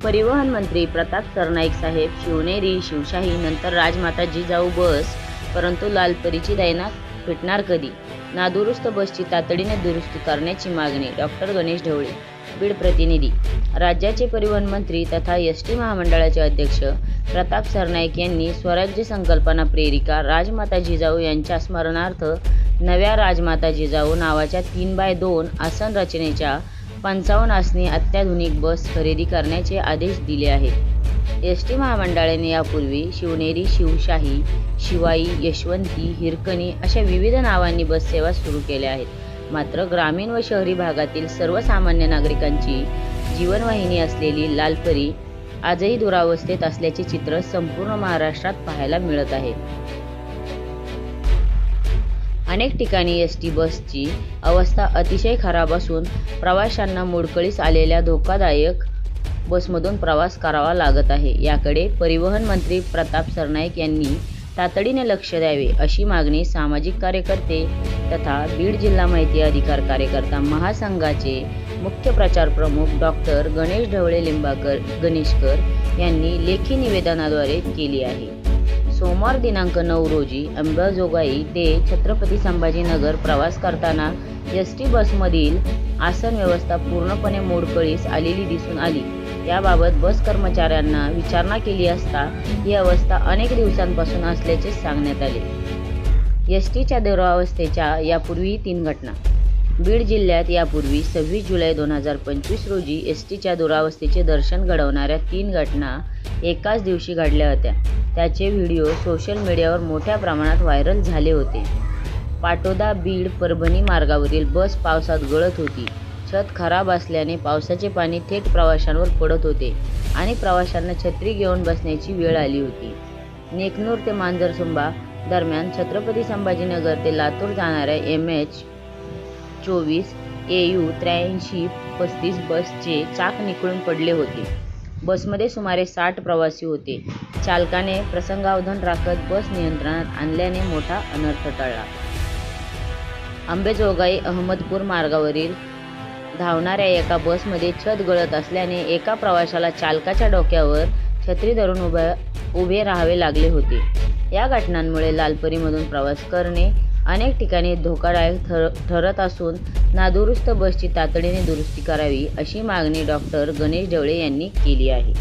परिवहन मंत्री प्रताप सरनाईक साहेब शिवनेरी शिवशाही नंतर राजमाता जिजाऊ बस, परंतु लालपरीची दैना फिटणार कधी? नादुरुस्त बसची तातडीने दुरुस्ती करण्याची मागणी डॉ. गणेश ढवळे. बीड प्रतिनिधी. राज्याचे परिवहन मंत्री तथा एसटी महामंडळाचे अध्यक्ष प्रताप सरनाईक यांनी स्वराज्य संकल्पना प्रेरिका राजमाता जिजाऊ यांच्या स्मरणार्थ नव्या राजमाता जिजाऊ नावाच्या 3x2 आसन रचनेच्या 55 आसनी अत्याधुनिक बस खरेदी करण्याचे आदेश दिले आहेत. एसटी महामंडळाने यापूर्वी शिवनेरी, शिवशाही, शिवाई, यशवंती, हिरकणी अशा विविध नावांनी बससेवा सुरू केल्या आहेत. मात्र ग्रामीण व शहरी भागातील सर्वसामान्य नागरिकांची जीवनवाहिनी असलेली लालपरी आजही दुरावस्थेत असल्याचे चित्र संपूर्ण महाराष्ट्रात पाहायला मिळत आहे. अनेक ठिकाणी एसटी बसची अवस्था अतिशय खराब असून प्रवाशांना मोडकळीस आलेल्या धोकादायक बसमधून प्रवास करावा लागत आहे. याकडे परिवहन मंत्री प्रताप सरनाईक यांनी तातडीने लक्ष द्यावे, अशी मागणी सामाजिक कार्यकर्ते तथा बीड जिल्हा माहिती अधिकार कार्यकर्ता महासंघाचे मुख्य प्रचार प्रमुख डॉ. गणेश ढवळे लिंबाकर गणेशकर यांनी लेखी निवेदनाद्वारे केली आहे. सोमवार दिनांक 9 रोजी अंबाजोगाई ते छत्रपती संभाजीनगर प्रवास करताना एसटी बसमधील आसन व्यवस्था पूर्णपणे मोडकळीस आलेली दिसून आली. याबाबत बस कर्मचाऱ्यांना विचारणा केली असता ही अवस्था अनेक दिवसांपासून असल्याचे सांगण्यात आले. एसटीच्या दुरावस्थेच्या यापूर्वी 3 घटना. बीड जिल्ह्यात यापूर्वी 26 जुलै 2025 रोजी एसटीच्या दुरावस्थेचे दर्शन घडवणाऱ्या 3 घटना एकाच दिवशी घडल्या होत्या. त्याचे व्हिडिओ सोशल मीडियावर मोठ्या प्रमाणात व्हायरल झाले होते. पाटोदा बीड परभणी मार्गावरील बस पावसात गळत होती. छत खराब असल्याने पावसाचे पाणी थेट प्रवाशांवर पडत होते आणि प्रवाशांना छत्री घेऊन बसण्याची वेळ आली होती. नेकनूर ते मांजरसुंबा दरम्यान छत्रपती संभाजीनगर ते लातूर जाणाऱ्या MH24 AU 8335 बसचे चाक निखळून पडले होते. बसमध्ये सुमारे 60 प्रवासी होते. चालकाने प्रसंगावधान राखत बस नियंत्रणात आणल्याने मोठा अनर्थ टळला. अंबाजोगाई अहमदपूर मार्गावरील धावणाऱ्या एका बसमध्ये छत गळत असल्याने एका प्रवाशाला चालकाच्या डोक्यावर छत्री धरून उभे राहावे लागले होते. या घटनांमुळे लालपरीमधून प्रवास करणे अनेक ठिकाणी धोकादायक ठरत असून नादुरुस्त बसची तातडीने दुरुस्ती करावी, अशी मागणी डॉ. गणेश ढवळे यांनी केली आहे.